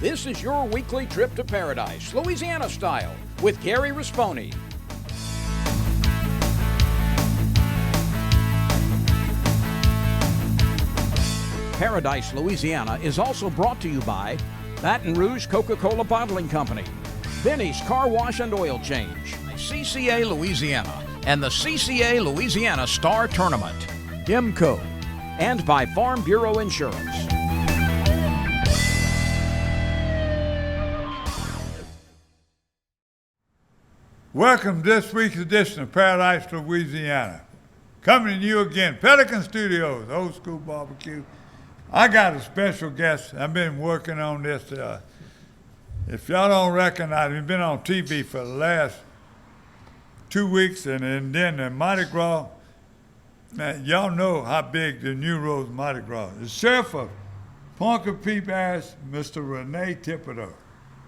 This is your weekly trip to paradise, Louisiana style, with Gary Risponi. Paradise, Louisiana is also brought to you by Baton Rouge Coca-Cola Bottling Company, Benny's Car Wash and Oil Change, CCA Louisiana, and the CCA Louisiana Star Tournament, IMCO, and by Farm Bureau Insurance. Welcome to this week's edition of Paradise, Louisiana. Coming to you again, Pelican Studios, Old School Barbecue. I got a special guest. I've been working on this. If y'all don't recognize me, been on TV for the last 2 weeks, and then the Mardi Gras. Man, y'all know how big the New Rose Mardi Gras is. The sheriff of Ponca P. Parish, Mr. Renee Thibodeau.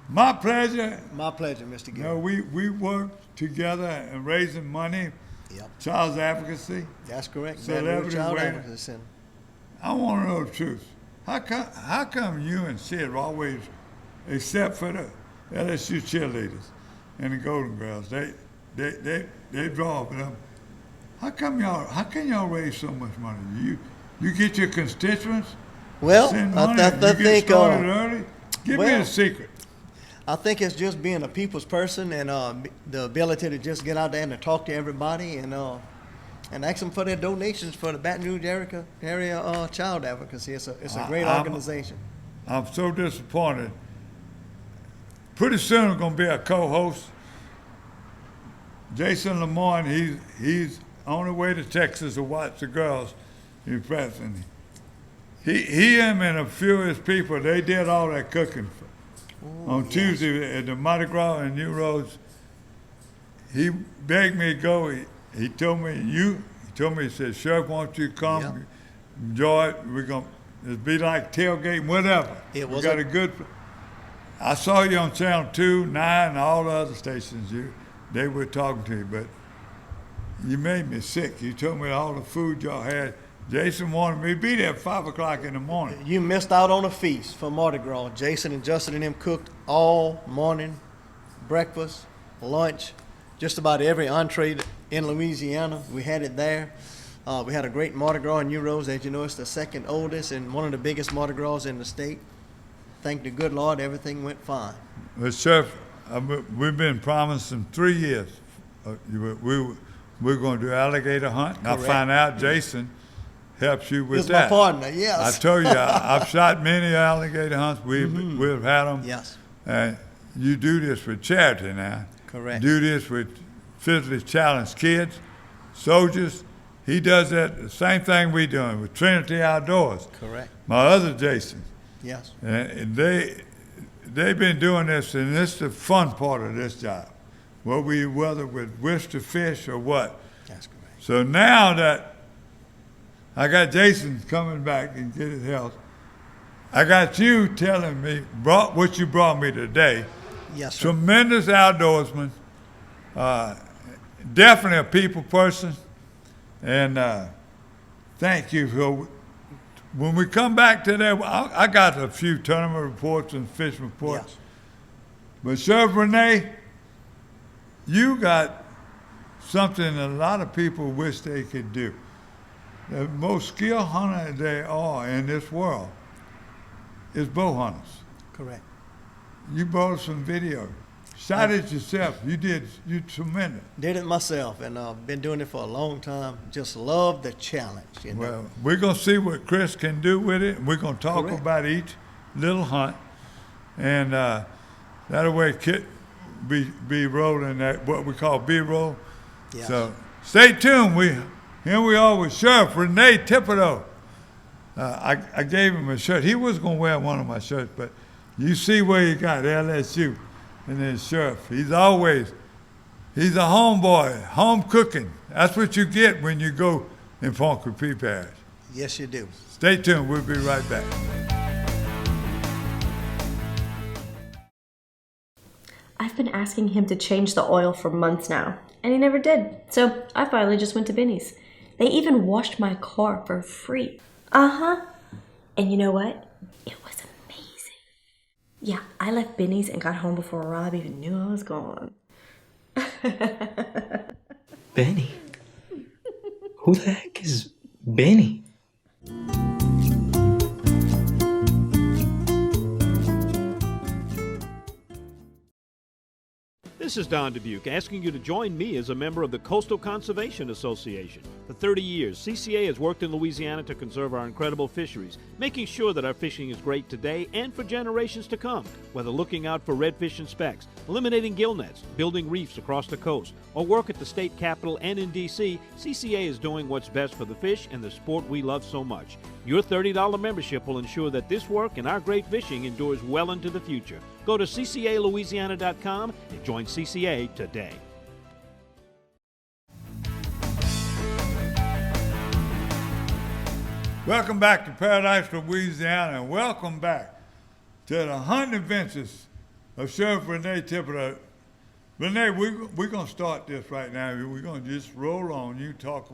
My pleasure. My pleasure, Mr. Gill. You know, we work together in raising money, child advocacy. That's correct. Celebrity Child wedding. advocacy. I want to know the truth. How come you and Sid always, except for the LSU cheerleaders and the Golden Girls, they draw for them. How can y'all raise so much money? You get your constituents? Well, send money, I you think get started early? Give me a secret. I think it's just being a people's person and the ability to just get out there and to talk to everybody and ask them for their donations for the Baton Rouge area child advocacy. It's a great organization. I'm so disappointed. Pretty soon I'm going to be a co-host. Jason Lemoyne, he's on the way to Texas to watch the girls in pressing. He and a few of his people, they did all that cooking on Tuesday at the Mardi Gras and New Rose. He begged me to go. He told me, he said, Sheriff, why don't you come, enjoy it. We're going to be like tailgating, whatever. We got a good, I saw you on Channel 2, 9, and all the other stations. They were talking to you, but you made me sick. You told me all the food y'all had. Jason wanted me to be there at 5 o'clock in the morning. You missed out on a feast for Mardi Gras. Jason and Justin and them cooked all morning, breakfast, lunch, just about every entree in Louisiana. We had it there. We had a great Mardi Gras in New Rose. As you know, it's the second oldest and one of the biggest Mardi Gras in the state. Thank the good Lord, everything went fine. Well, Sheriff, we've been promising 3 years. We're going to do alligator hunt. I find out Jason helps you with that. He's my partner, yes. I told you, I've shot many alligator hunts. We've had them. Yes. You do this with charity now. Correct. Do this with physically challenged kids, soldiers. He does that, the same thing we doing with Trinity Outdoors. Correct. My other Jason. Yes. And they've been doing this, and this is the fun part of this job. Whether with wish to fish or what. That's correct. So now that I got Jason coming back and get his health, I got you telling me what you brought me today. Yes, sir. Tremendous outdoorsman, definitely a people person, and thank you for. When we come back to that, I got a few tournament reports and fish reports. Yes. But Sheriff Renee, you got something a lot of people wish they could do. The most skilled hunter they are in this world is bow hunters. Correct. You brought us some video. Shot it yourself. You tremendous. Did it myself, and been doing it for a long time. Just love the challenge. You know? Well, we're going to see what Chris can do with it. We're going to talk about each little hunt. And that way be rolling that, what we call B-roll. Yes. So stay tuned. Here we are with Sheriff Renee Thibodeau. I gave him a shirt. He was going to wear one of my shirts, but you see where he got LSU and then Sheriff. He's a homeboy, home cooking. That's what you get when you go in Ponca P. Parish. Yes, you do. Stay tuned. We'll be right back. I've been asking him to change the oil for months now, and he never did. So I finally just went to Benny's. They even washed my car for free. And you know what? It was amazing. Yeah, I left Benny's and got home before Rob even knew I was gone. Benny? Who the heck is Benny? This is Don Dubuque asking you to join me as a member of the Coastal Conservation Association. For 30 years, CCA has worked in Louisiana to conserve our incredible fisheries, making sure that our fishing is great today and for generations to come. Whether looking out for redfish and specks, eliminating gill nets, building reefs across the coast, or work at the state capitol and in D.C., CCA is doing what's best for the fish and the sport we love so much. Your $30 membership will ensure that this work and our great fishing endures well into the future. Go to ccalouisiana.com and join CCA today. Welcome back to Paradise, Louisiana, and welcome back to the hunting adventures of Sheriff Renee Tipper. Renee, we're going to start this right now. We're going to just roll on. You talk,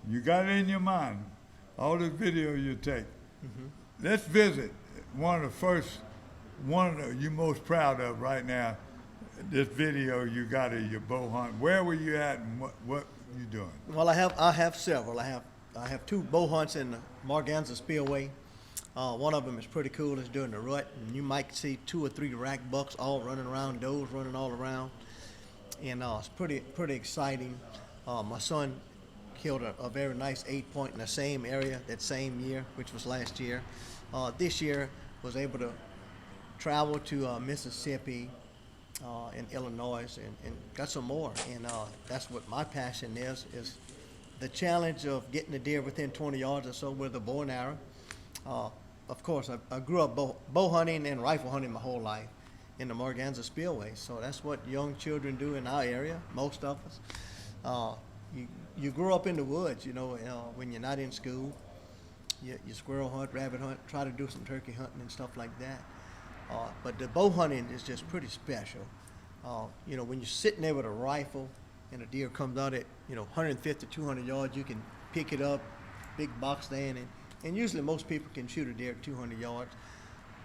you got it in your mind, all this video you take. Mm-hmm. Let's visit one of you most proud of right now, this video you got of your bow hunt. Where were you at and what you doing? Well, I have several. I have two bow hunts in the Morganza Spillway. One of them is pretty cool. It's during the rut, and you might see 2 or 3 rack bucks all running around, does running all around, and it's pretty exciting. My son killed a very nice 8-point in the same area that same year, which was last year. This year was able to travel to Mississippi and Illinois and got some more, and that's what my passion is the challenge of getting a deer within 20 yards or so with a bow and arrow. Of course, I grew up bow hunting and rifle hunting my whole life in the Morganza Spillway, so that's what young children do in our area, most of us. You grow up in the woods, when you're not in school. You squirrel hunt, rabbit hunt, try to do some turkey hunting and stuff like that. But the bow hunting is just pretty special. When you're sitting there with a rifle and a deer comes out at 150, 200 yards, you can pick it up, big box stand, and usually most people can shoot a deer at 200 yards.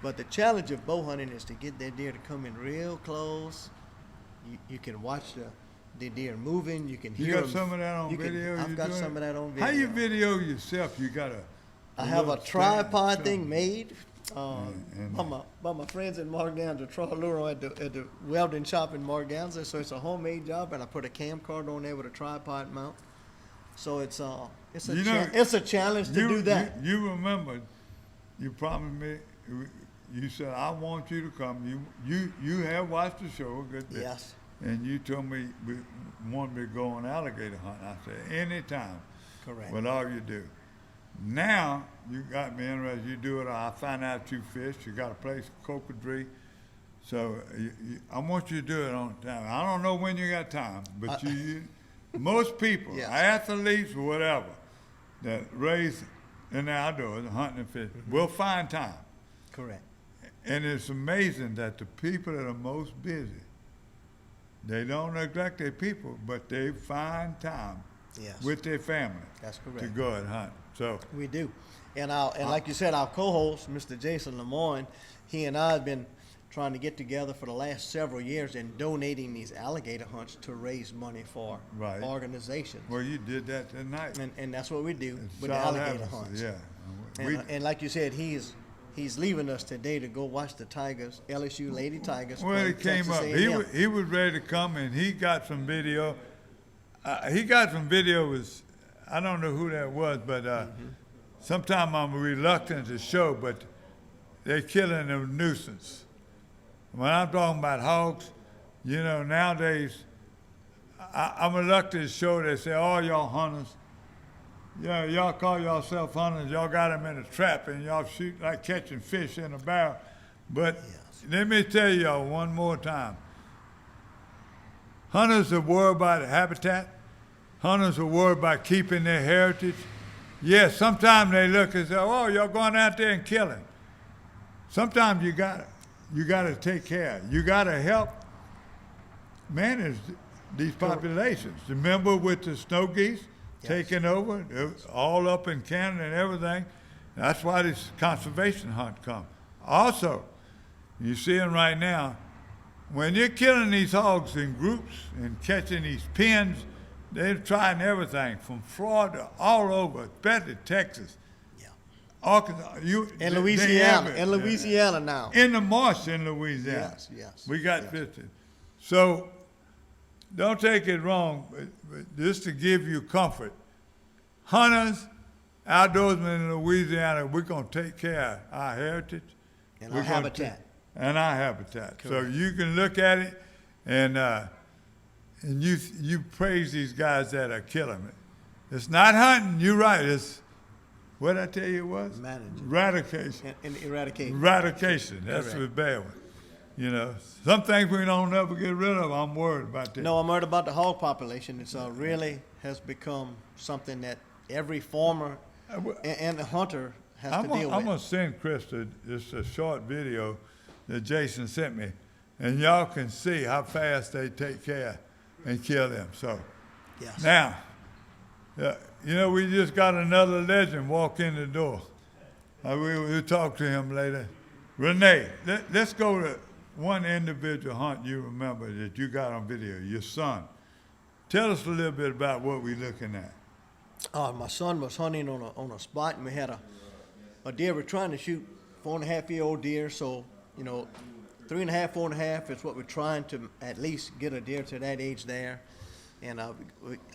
But the challenge of bow hunting is to get that deer to come in real close. You can watch the deer moving. You can hear You got them. some of that on video? I've got some of that on video. How you video yourself? You got I have a tripod stand, thing made by my friends in Morganza, Troy Luro at the welding shop in Morganza. So it's a homemade job, and I put a camcorder on there with a tripod mount. So it's a challenge to do that. You remember, you promised me. You said I want you to come. You have watched the show a good bit. Yes. And you told me you wanted me to go on alligator hunt. I said anytime. Correct. Whatever you do. Now you got me interested. You do it. I find out you fish. You got a place, Cocodrie. So I want you to do it on time. I don't know when you got time, but most people, yes, athletes or whatever, that raise in the outdoors, hunting and fishing, will find time. Correct. And it's amazing that the people that are most busy, they don't neglect their people, but they find time, yes, with their family. That's correct. To go and hunt. So we do. And like you said, our co-host, Mr. Jason Lemoyne, he and I have been trying to get together for the last several years and donating these alligator hunts to raise money for organizations. Well, you did that tonight. And that's what we do with the South alligator Africa, hunts. Yeah. And like you said, he's leaving us today to go watch the Tigers, LSU Lady Tigers. Well, he came up. He was ready to come, and he got some video. With, I don't know who that was, but sometimes I'm reluctant to show, but they're killing a nuisance. When I'm talking about hogs, nowadays, I'm reluctant to show. They say, oh, y'all hunters, y'all call yourself hunters, y'all got them in a trap, and y'all shoot like catching fish in a barrel. But let me tell y'all one more time. Hunters are worried about habitat. Hunters are worried about keeping their heritage. Yes, sometimes they look and say, oh, y'all going out there and killing. Sometimes you gotta take care. You gotta help manage these populations. Remember with the snow geese taking over, all up in Canada and everything. That's why this conservation hunt come. Also, You see them right now. When you're killing these hogs in groups and catching these pens, they're trying everything from Florida all over, especially Texas. Yeah. Arkansas, In Louisiana, in Louisiana now. In the marsh in Louisiana. Yes, yes. We got yes. 50. So don't take it wrong, but just to give you comfort. Hunters, outdoorsmen in Louisiana, we're going to take care of our heritage. And our habitat. And our habitat. Correct. So you can look at it and you praise these guys that are killing it. It's not hunting, you're right. It's, what did I tell you it was? Managing. Eradication. And eradication. Eradication, that's Correct. the bad one. You know, some things we don't ever get rid of, I'm worried about that. No, I'm worried about the hog population. It's really has become something that every farmer and the hunter has to deal I'm with. going to send Chris just a short video that Jason sent me, and y'all can see how fast they take care and kill them. So Yes. now, you know, we just got another legend walk in the door. We'll talk to him later. Renee, let's go to one individual hunt you remember that you got on video, your son. Tell us a little bit about what we're looking at. My son was hunting on a spot, and we had a deer. We're trying to shoot 4.5-year-old deer, so, you know, 3.5, 4.5 is what we're trying to at least get a deer to that age there. And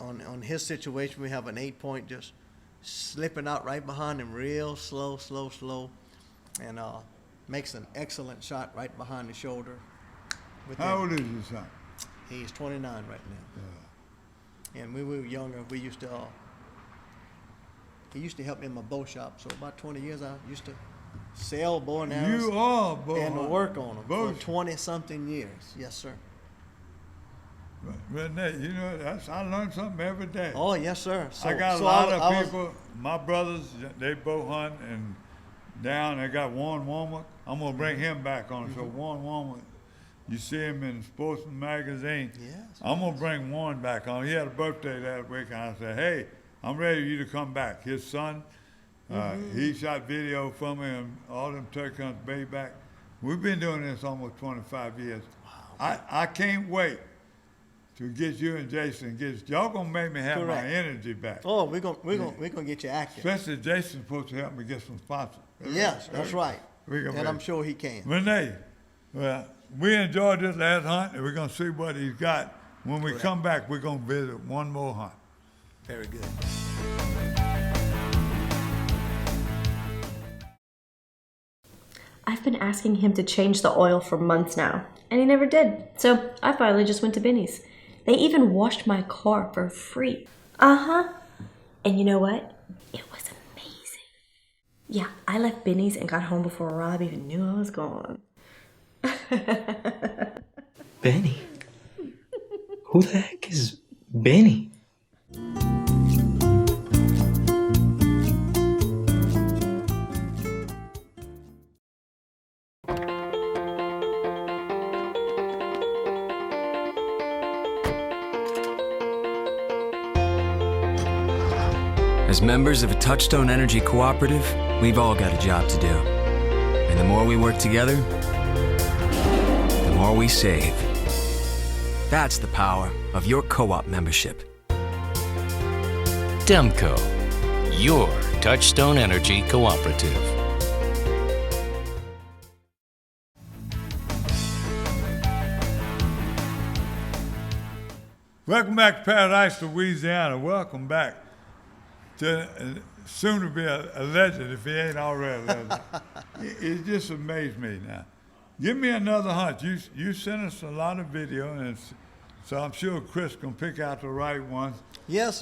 on his situation, we have an 8-point just slipping out right behind him, real slow, and makes an excellent shot right behind the shoulder. How old is your son? He's 29 right now. Yeah. And when we were younger, we used to, he used to help me in my bow shop. So about 20 years, I used to sell bow and arrows. You are bow and hunter. work on them Bow for 20-something years. Yes, sir. Renee, you know, I learn something every day. Oh, yes, sir. So, I got a so lot I of was- people, my brothers, they bow hunt and down, they got Warren Womack. I'm going to bring him back on. So Warren Womack, you see him in Sportsman Magazine. Yes, I'm going to bring Warren back on. He had a birthday that week, and I said, hey, I'm ready for you to come back. His son, he shot video from him, all them turkey hunts, baby back. We've been doing this almost 25 years. Wow. I can't wait to get you and Jason. Y'all gonna make me have Correct. my energy back. Oh, we're gonna get you active. Especially Jason's supposed to help me get some sponsors. Yes, that's right. We gonna And make- I'm sure he can. Renee, well, we enjoyed this last hunt, and we're gonna see what he's got. When we come back, we're gonna visit one more hunt. Very good. I've been asking him to change the oil for months now, and he never did. So I finally just went to Benny's. They even washed my car for free. Uh-huh. And you know what? It was amazing. Yeah, I left Benny's and got home before Rob even knew I was gone. Benny? Who the heck is Benny? As members of a Touchstone Energy cooperative, we've all got a job to do. And the more we work together, the more we save. That's the power of your co-op membership. Demco, your Touchstone Energy cooperative. Welcome back to Paradise, Louisiana. Welcome back to soon to be a legend if he ain't already a legend. It just amazed me now. Give me another hunt. You sent us a lot of video, and so I'm sure Chris can pick out the right one. Yes,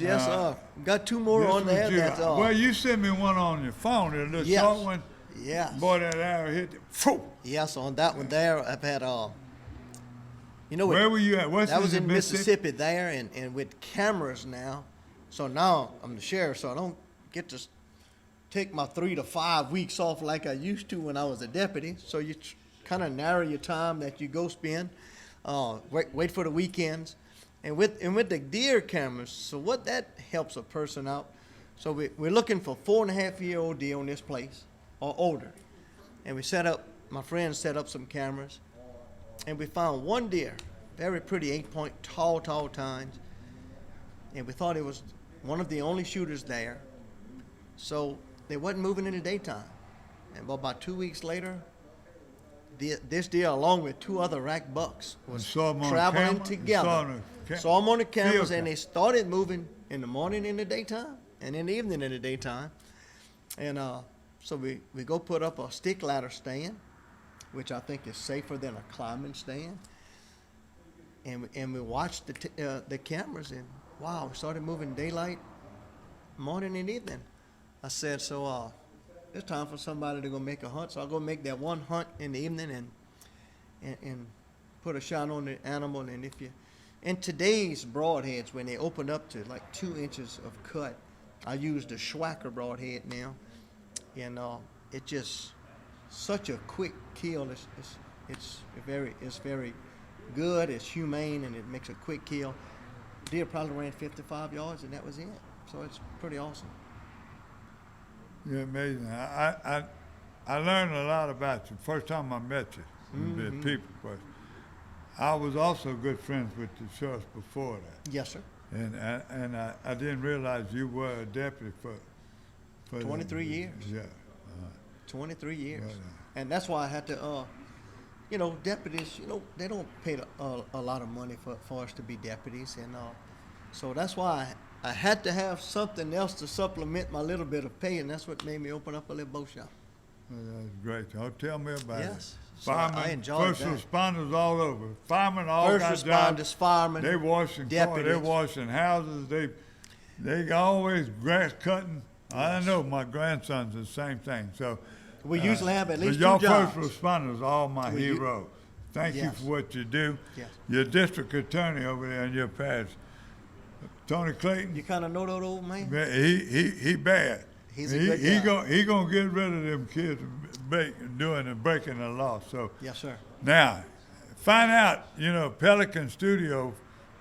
got two more This on there. was you. That's all. Well, you sent me one on your phone, a little Yes. short one. Yes. Boy, that arrow hit you. Phew. Yes, on that one there, I've had you know, Where were you at? that was in Mississippi there, and with cameras now. So now I'm the sheriff, so I don't get to take my 3 to 5 weeks off like I used to when I was a deputy. So you kind of narrow your time that you go spend. Wait for the weekends, and with the deer cameras. So what that helps a person out. So we're looking for 4.5-year-old deer on this place or older, and we set up my friend set up some cameras, and we found one deer, very pretty, 8-point, tall tines, and we thought it was one of the only shooters there. So they wasn't moving in the daytime. And about 2 weeks later, this deer, along with 2 other rack bucks, was traveling together. Saw them on the cameras, and they started moving in the morning in the daytime, and in the evening in the daytime. And so we go put up a stick ladder stand, which I think is safer than a climbing stand. And we watched the cameras, and wow, we started moving daylight, morning and evening. I said, so it's time for somebody to go make a hunt. So I'll go make that one hunt in the evening and put a shot on the animal. And if you, in today's broadheads, when they open up to like 2 inches of cut, I use the Schwacker broadhead now, and it just such a quick kill. It's very good. It's humane, and it makes a quick kill. Deer probably ran 55 yards, and that was it. So it's pretty awesome. You're amazing. I learned a lot about you. First time I met you, the people. But I was also good friends with the sheriff before that. Yes, sir. And I didn't realize you were a deputy for 23 years. Yeah. 23 years. And that's why I had to, deputies, they don't pay a lot of money for us to be deputies. And so that's why I had to have something else to supplement my little bit of pay, and that's what made me open up a little bow shop. That's great. Tell me about it. Yes. Firemen, I enjoyed first that. responders all over. Firemen all First got responders, jobs. firemen, They washing cars, deputies. they washing houses. They always grass cutting. I know my grandson's the same thing. So We usually have at least but 2 y'all jobs. first responders are all my We u- heroes. Thank you Yes. for what you do. Yes. Your district attorney over there in your past, Tony Clayton. You kind of know that old man? He bad. He's a good guy. He gonna get rid of them kids doing and breaking the law. So Yes, sir. now, find out. Pelican Studio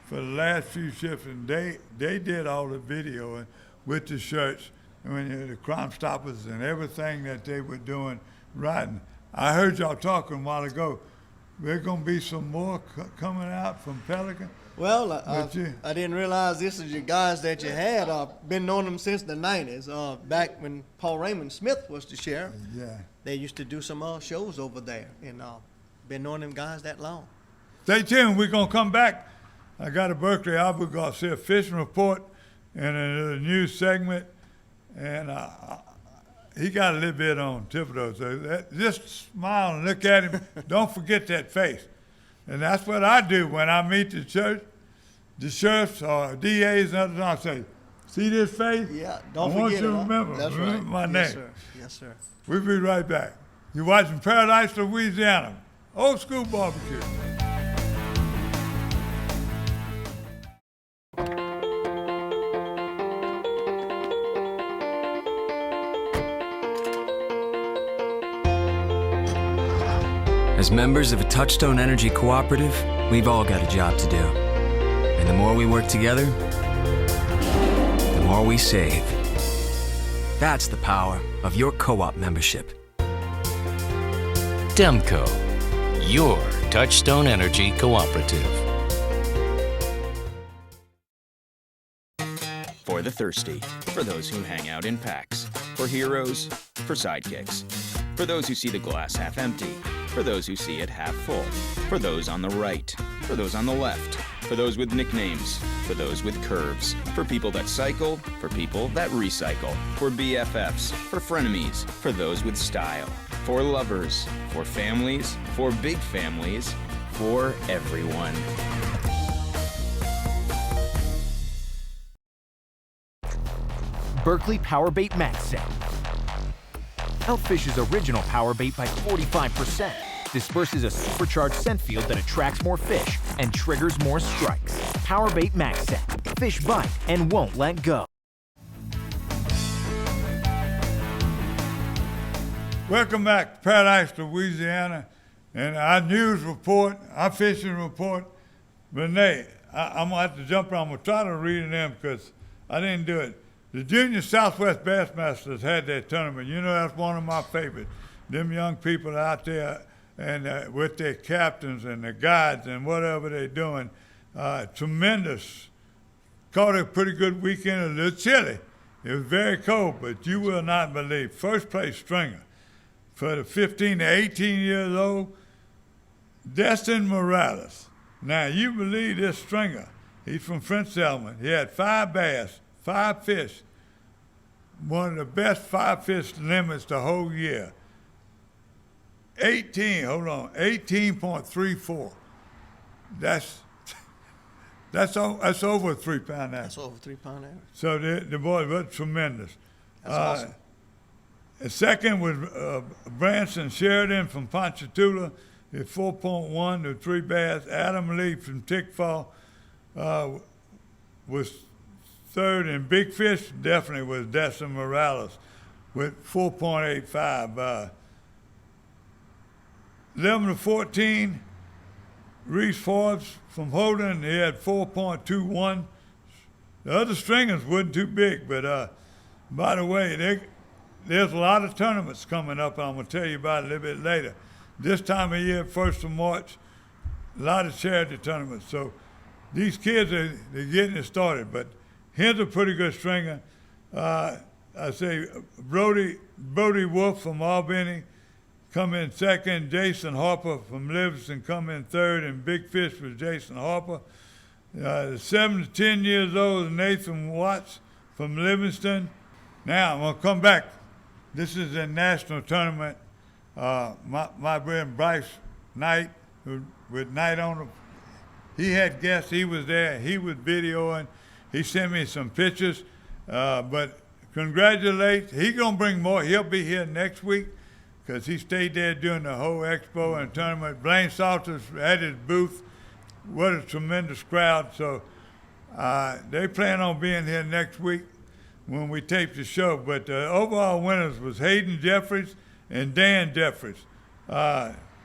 for the last few shifts, and they did all the video with the shirts and the Crime Stoppers and everything that they were doing right. And I heard y'all talking a while ago. There's gonna be some more coming out from Pelican. Well, I I didn't realize this is your guys that you had. I've been knowing them since the 90s. Back when Paul Raymond Smith was the sheriff, Yeah. they used to do some shows over there, and been knowing them guys that long. Stay tuned. We're going to come back. I got a Berkeley Albert Garcia fishing report and a news segment. And he got a little bit on Thibodeau. So just smile and look at him. Don't forget that face. And that's what I do when I meet the church, the sheriffs or DAs and others. I say, see this face? Yeah, don't I want forget you it. to Huh? remember. That's remember right. my Yes, name. sir. Yes, sir. We'll be right back. You're watching Paradise, Louisiana. Old school barbecue. As members of a Touchstone Energy cooperative, we've all got a job to do. And the more we work together, the more we save. That's the power of your co-op membership. Demco, your Touchstone Energy Cooperative. For the thirsty, for those who hang out in packs, for heroes, for sidekicks, for those who see the glass half empty, for those who see it half full, for those on the right, for those on the left, for those with nicknames, for those with curves, for people that cycle, for people that recycle, for BFFs, for frenemies, for those with style, for lovers, for families, for big families, for everyone. Berkeley Powerbait Max Set. Outfishes original Powerbait by 45%. Disperses a supercharged scent field that attracts more fish and triggers more strikes. Powerbait Max Set. Fish bite and won't let go. Welcome back to Paradise, Louisiana, and our news report, our fishing report. Renee, I'm going to have to jump around. I'm going to try to read them because I didn't do it. The Junior Southwest Bassmasters had their tournament. You know, that's one of my favorites. them young people out there and with their captains and their guides and whatever they're doing, tremendous. Caught a pretty good weekend, a little chilly. It was very cold, but you will not believe. First place stringer for the 15 to 18 years old, Destin Morales. Now, you believe this stringer. He's from French Settlement. He had 5 bass, 5 fish. One of the best 5 fish limits the whole year. 18.34. That's over a 3 pound average. That's over 3 pound average. So the boy was tremendous. That's awesome. The second was Branson Sheridan from Ponchatoula, at 4.1 to 3 bass. Adam Lee from Tickfall was third, and Big Fish definitely was Destin Morales with 4.85. 11 to 14, Reese Forbes from Holden, he had 4.21. The other stringers wasn't too big, but by the way, there's a lot of tournaments coming up. I'm going to tell you about it a little bit later. This time of year, 1st of March, a lot of charity tournaments. So these kids, they're getting it started. But here's a pretty good stringer. I say Brody Wolf from Albany come in second. Jason Harper from Livingston come in third. And Big Fish was Jason Harper. 7 to 10 years old, Nathan Watts from Livingston. Now, I'm going to come back. This is a national tournament. My friend Bryce Knight, with Knight on, he had guests. He was there. He was videoing. He sent me some pictures. But congratulate. He's going to bring more. He'll be here next week because he stayed there during the whole expo and tournament. Blaine Salters at his booth. What a tremendous crowd. So they plan on being here next week when we tape the show. But the overall winners was Hayden Jeffries and Dan Jeffries.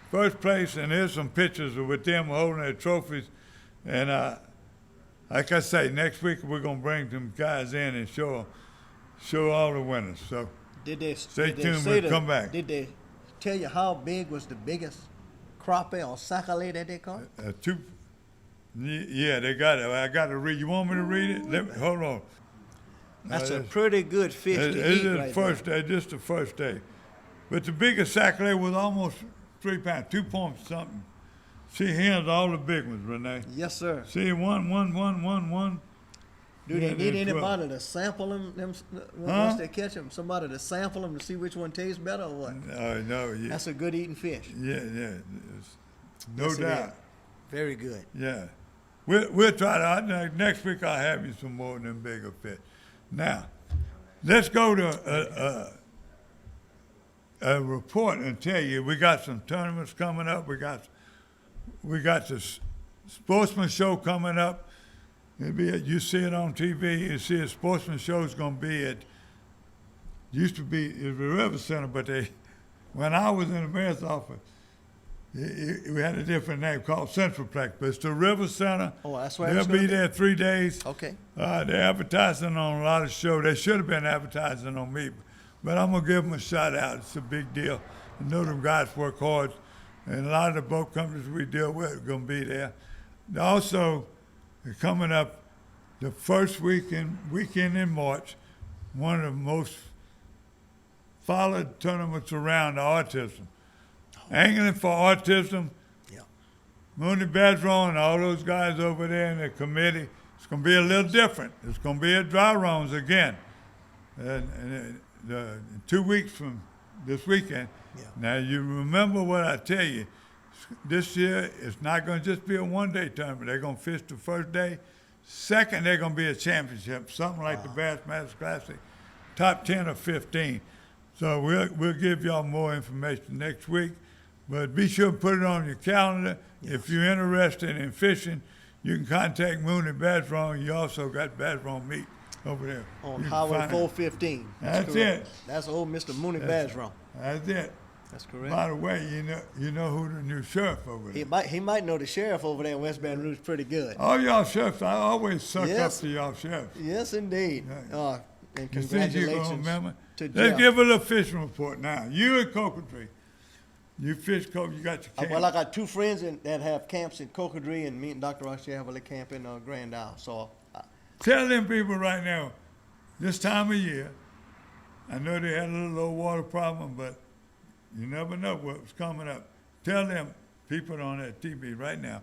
First place, and here's some pictures with them holding their trophies. And like I say, next week we're going to bring them guys in and show all the winners. So stay tuned, we'll come back. Did they tell you how big was the biggest crappie or sac-a-lait that they caught? Yeah, they got it. I got to read. You want me to read it? Hold on. That's a pretty good fish to eat right first day, just the first day. But the biggest sac-a-lait was almost 3 pounds, 2 point something. See, here's all the big ones, Renee. Yes, sir. See, one. Do they need anybody to sample them once they catch them? Somebody to sample them to see which one tastes better or what? No. Yeah. That's a good eating fish. Yeah. No doubt. Very good. Yeah. We'll try to, next week I'll have you some more of them bigger fish. Now, let's go to a report and tell you we got some tournaments coming up. We got the sportsman show coming up. You see it on TV. You see a sportsman show is going to be at. Used to be at the River Center, but when I was in the mayor's office, we had a different name called Centralplex, but it's the River Center. Oh, that's where they'll be there 3 days. Okay. They're advertising on a lot of shows. They should have been advertising on me, but I'm gonna give them a shout out. It's a big deal. I know them guys work hard, and a lot of the boat companies we deal with are gonna be there. Also, coming up, the first weekend in March, one of the most followed tournaments around autism. Angling for Autism, Mooney Badron and all those guys over there in the committee. It's going to be a little different. It's going to be at dry runs again. And 2 weeks from this weekend. Yeah. Now, you remember what I tell you. This year, it's not going to just be a one-day tournament. They're going to fish the first day. Second, they're going to be a championship, something like the Bassmasters Classic, top 10 or 15. So we'll give y'all more information next week. But be sure to put it on your calendar. Yes. If you're interested in fishing, you can contact Mooney Badron. You also got Badron Meat over there. On Highway 415. That's it. That's old Mr. Mooney Badron. That's it. That's correct. By the way, you know who the new sheriff over there. He might know the sheriff over there in West Baton Rouge pretty good. All y'all sheriffs, I always suck up to y'all sheriffs. Yes, indeed. And congratulations. Remember, to Let's Jeff. give a little fishing report now. You in Cocodrie. You fish Coke, you got your camp. Well, I got two friends that have camps in Cocodrie, and me and Dr. Roche have a little camp in Grand Isle. So Tell them people right now, this time of year, I know they had a little low water problem, but you never know what's coming up. Tell them, people on that TV right now,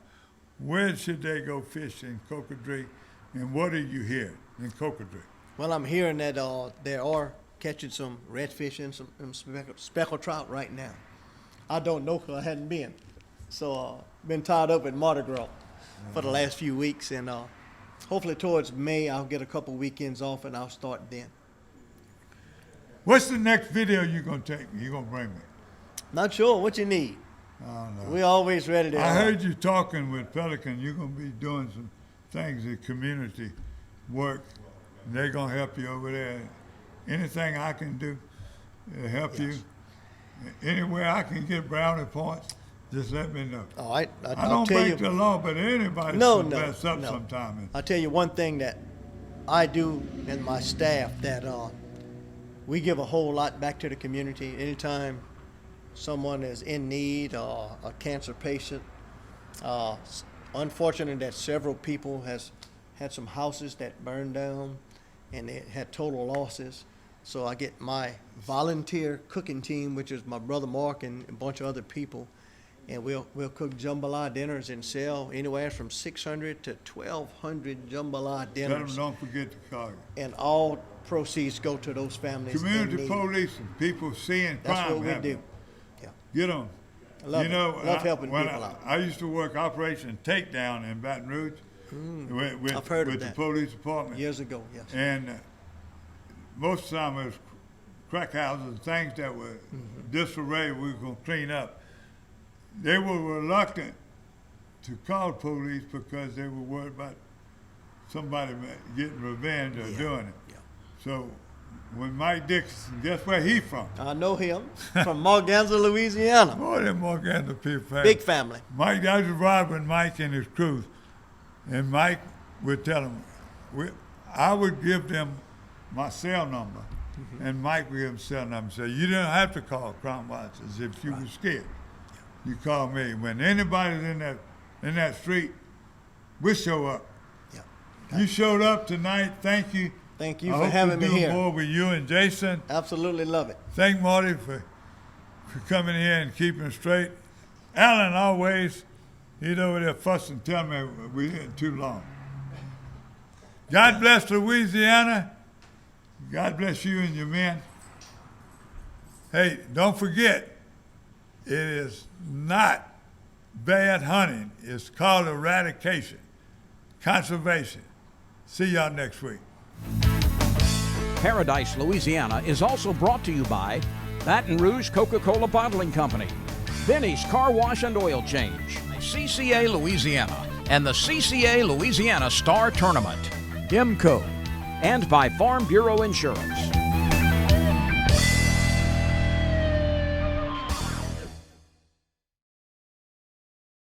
where should they go fish in Cocodrie, and what are you hearing in Cocodrie? well, I'm hearing that they are catching some redfish and some speckled trout right now. I don't know because I hadn't been. So been tied up at Mardi Gras for the last few weeks, and hopefully towards May I'll get a couple weekends off and I'll start then. What's the next video you gonna take? You gonna bring me? Not sure what you need. I don't know. We're always ready to. I heard you talking with Pelican. You're gonna be doing some things in community work. They're gonna help you over there. Anything I can do to help you, anywhere I can get brownie points, just let me know. All right, I don't tell break you, the law, but anybody can mess up sometime. I'll tell you one thing that I do and my staff, that we give a whole lot back to the community. Anytime someone is in need or a cancer patient, unfortunate that several people has had some houses that burned down and they had total losses. So I get my volunteer cooking team, which is my brother Mark and a bunch of other people, and we'll cook jambalaya dinners and sell anywhere from 600 to 1,200 jambalaya Tell them dinners. don't forget to call you. And all proceeds go to those families. in Community need. police and people seeing That's crime what we happen. do. Yeah. Get on. I love you it. know, Love helping when people out. I used to work Operation Takedown in Baton Rouge with, I've heard of with the that. police department. Years ago, yes. And most of the time it was crack houses and things that were disarray we were going to clean up. They were reluctant to call police because they were worried about somebody getting revenge or doing it. Yeah. So when Mike Dixon, guess where he from? I know him from Morganza, Louisiana. More than Morganza people. Big family. Mike, I was riding with Mike and his crew, and Mike would tell them, I would give them my cell number, and Mike would give them cell number. Say, you don't have to call Crime Watchers if you were scared. You call me. When anybody's in that street, we'll show up. Yeah. You showed up tonight. Thank you. Thank you for having me here. I hope we do more with you and Jason. Absolutely love it. Thank Marty for coming here and keeping straight. Alan always, he's over there fussing, telling me we're here too long. God bless Louisiana. God bless you and your men. Hey, don't forget, it is not bad hunting. It's called eradication, conservation. See y'all next week. Paradise, Louisiana is also brought to you by Baton Rouge Coca-Cola Bottling Company, Benny's Car Wash and Oil Change, CCA Louisiana, and the CCA Louisiana Star Tournament, IMCO, and by Farm Bureau Insurance.